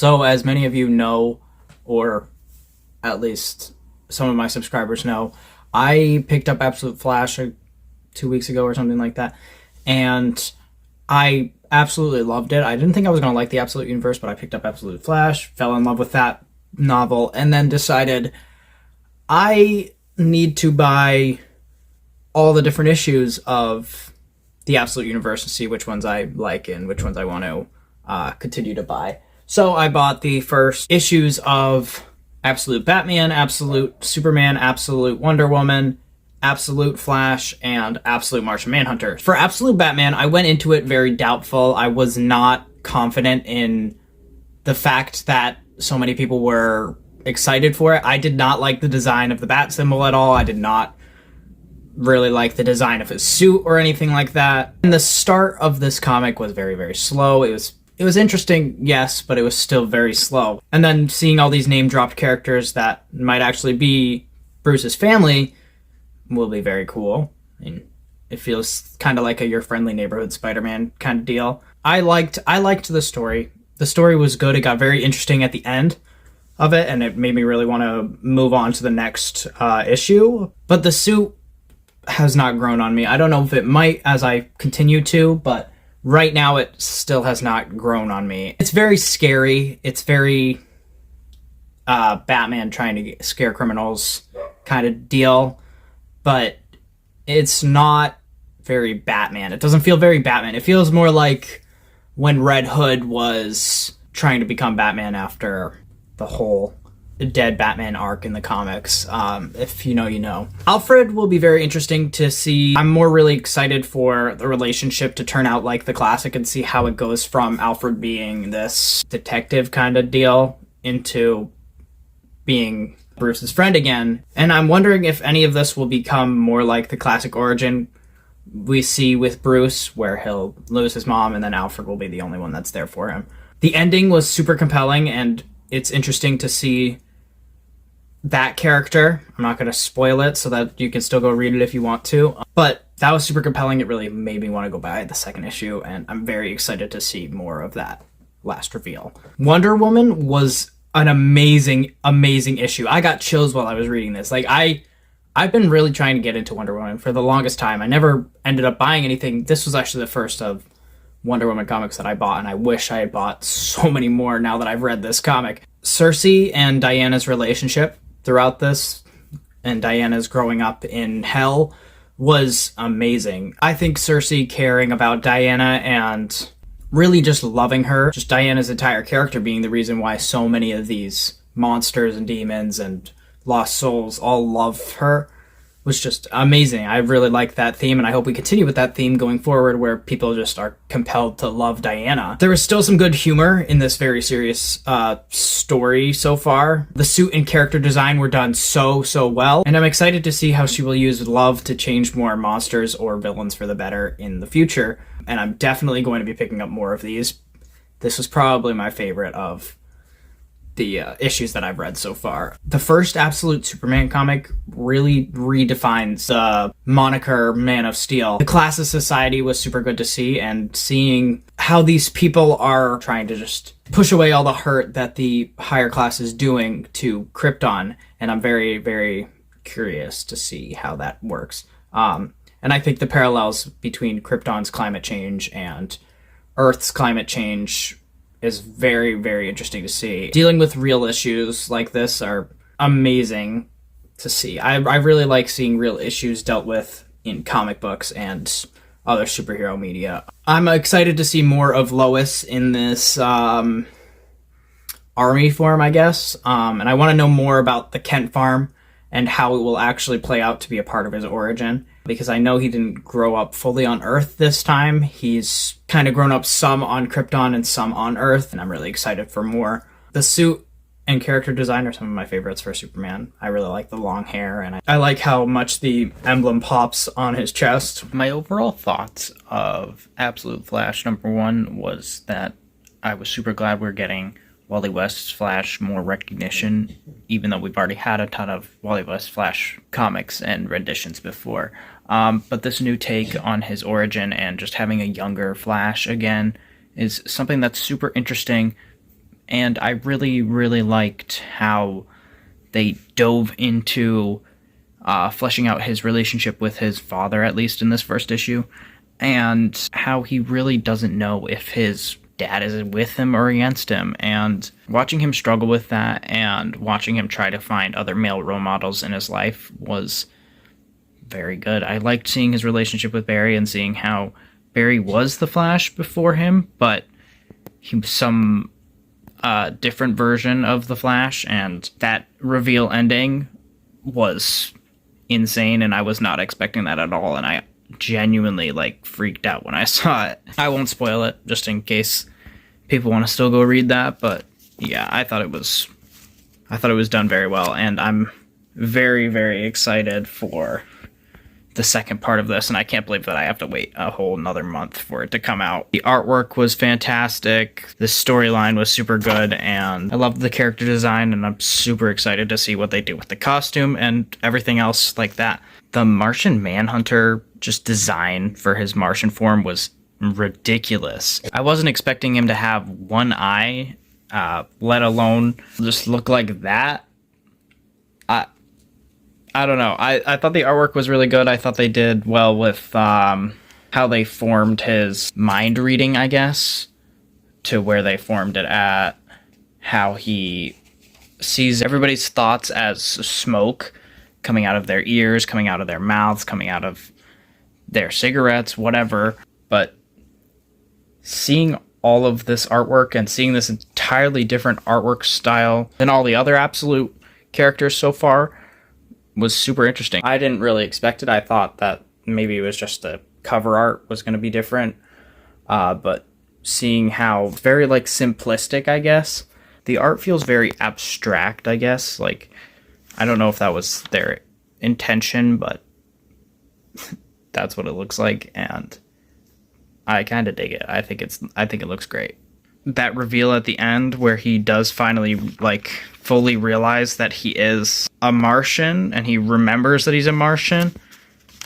So as many of you know, or at least some of my subscribers know, I picked up Absolute Flash 2 weeks ago or something like that, and I absolutely loved it. I didn't think I was going to like the Absolute Universe, but I picked up Absolute Flash, fell in love with that novel, and then decided I need to buy all the different issues of the Absolute Universe and see which ones I like and which ones I want to continue to buy. So I bought the first issues of Absolute Batman, Absolute Superman, Absolute Wonder Woman, Absolute Flash, and Absolute Martian Manhunter. For Absolute Batman, I went into it very doubtful. I was not confident in the fact that so many people were excited for it. I did not like the design of the bat symbol at all. I did not really like the design of his suit or anything like that. And the start of this comic was very, very slow. It was interesting, yes, but it was still very slow. And then seeing all these name-dropped characters that might actually be Bruce's family will be very cool. I mean, it feels kind of like a Your Friendly Neighborhood Spider-Man kind of deal. I liked the story. The story was good. It got very interesting at the end of it, and it made me really want to move on to the next issue. But the suit has not grown on me. I don't know if it might as I continue to, but right now it still has not grown on me. It's very scary. It's very Batman trying to scare criminals kind of deal, but it's not very Batman. It doesn't feel very Batman. It feels more like when Red Hood was trying to become Batman after the whole dead Batman arc in the comics. If you know, you know. Alfred will be very interesting to see. I'm really excited for the relationship to turn out like the classic and see how it goes from Alfred being this detective kind of deal into being Bruce's friend again. And I'm wondering if any of this will become more like the classic origin we see with Bruce, where he'll lose his mom and then Alfred will be the only one that's there for him. The ending was super compelling, and it's interesting to see that character. I'm not going to spoil it so that you can still go read it if you want to. But that was super compelling. It really made me want to go buy the second issue, and I'm very excited to see more of that last reveal. Wonder Woman was an amazing, amazing issue. I got chills while I was reading this. Like, I've been really trying to get into Wonder Woman for the longest time. I never ended up buying anything. This was actually the first of Wonder Woman comics that I bought, and I wish I had bought so many more now that I've read this comic. Cersei and Diana's relationship throughout this, and Diana's growing up in hell, was amazing. I think Cersei caring about Diana and really just loving her, just Diana's entire character being the reason why so many of these monsters and demons and lost souls all love her, was just amazing. I really like that theme, and I hope we continue with that theme going forward, where people just are compelled to love Diana. There was still some good humor in this very serious story so far. The suit and character design were done so well, and I'm excited to see how she will use love to change more monsters or villains for the better in the future, and I'm definitely going to be picking up more of these. This was probably my favorite of the issues that I've read so far. The first Absolute Superman comic really redefines the moniker Man of Steel. The class of society was super good to see, and seeing how these people are trying to just push away all the hurt that the higher class is doing to Krypton, and I'm very, very curious to see how that works. And I think the parallels between Krypton's climate change and Earth's climate change is very, very interesting to see. Dealing with real issues like this are amazing to see. I really like seeing real issues dealt with in comic books and other superhero media. I'm excited to see more of Lois in this army form, I guess. And I want to know more about the Kent farm and how it will actually play out to be a part of his origin, because I know he didn't grow up fully on Earth this time. He's kind of grown up some on Krypton and some on Earth, and I'm really excited for more. The suit and character design are some of my favorites for Superman. I really like the long hair, and I like how much the emblem pops on his chest. My overall thoughts of Absolute Flash, number one, was that I was super glad we're getting Wally West's Flash more recognition, even though we've already had a ton of Wally West Flash comics and renditions before. But this new take on his origin and just having a younger Flash again is something that's super interesting, And I really, really liked how they dove into fleshing out his relationship with his father, at least in this first issue, and how he really doesn't know if his dad is with him or against him, and watching him struggle with that and watching him try to find other male role models in his life was very good. I liked seeing his relationship with Barry and seeing how Barry was the Flash before him, but he was some different version of the Flash, and that reveal ending was insane, and I was not expecting that at all, and I genuinely freaked out when I saw it. I won't spoil it just in case people want to still go read that, but yeah, I thought it was done very well, and I'm very, very excited for the second part of this, and I can't believe that I have to wait a whole another month for it to come out. The artwork was fantastic, the storyline was super good, and I loved the character design, and I'm super excited to see what they do with the costume and everything else like that. The Martian Manhunter just design for his Martian form was ridiculous. I wasn't expecting him to have one eye, let alone just look like that. I don't know. I thought the artwork was really good. I thought they did well with how they formed his mind reading, I guess, to where they formed it at, how he sees everybody's thoughts as smoke coming out of their ears, coming out of their mouths, coming out of their cigarettes, whatever. But seeing all of this artwork and seeing this entirely different artwork style than all the other Absolute characters so far was super interesting. I didn't really expect it. I thought that maybe it was just the cover art was going to be different. But seeing how very simplistic, I guess. The art feels very abstract, I guess. I don't know if that was their intention, but that's what it looks like, and I kind of dig it. I think it looks great. That reveal at the end where he does finally fully realize that he is a Martian and he remembers that he's a Martian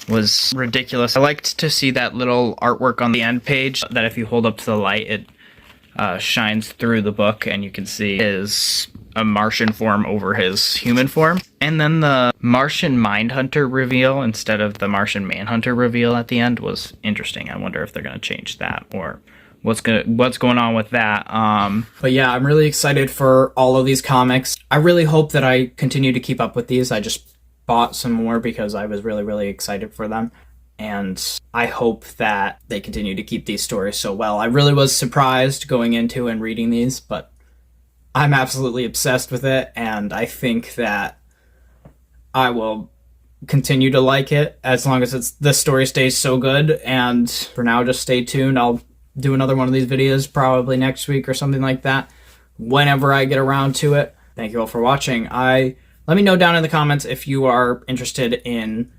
was ridiculous. I liked to see that little artwork on the end page that if you hold up to the light, it shines through the book and you can see his a Martian form over his human form. And then the Martian Mindhunter reveal instead of the Martian Manhunter reveal at the end was interesting. I wonder if they're going to change that or what's going on with that. But yeah, I'm really excited for all of these comics. I really hope that I continue to keep up with these. I just bought some more because I was really, really excited for them. And I hope that they continue to keep these stories so well. I really was surprised going into and reading these, but I'm absolutely obsessed with it, and I think that I will continue to like it as long as the story stays so good. And for now, just stay tuned. I'll do another one of these videos probably next week or something like that, whenever I get around to it. Thank you all for watching. Let me know down in the comments if you are interested in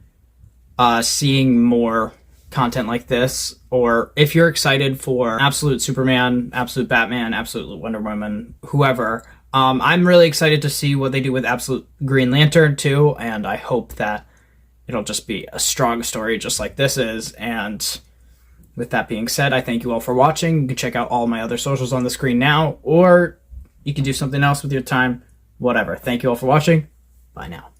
seeing more content like this, or if you're excited for Absolute Superman, Absolute Batman, Absolute Wonder Woman, whoever. I'm really excited to see what they do with Absolute Green Lantern too, and I hope that it'll just be a strong story just like this is. And with that being said, I thank you all for watching. You can check out all my other socials on the screen now, or you can do something else with your time, whatever. Thank you all for watching. Bye now.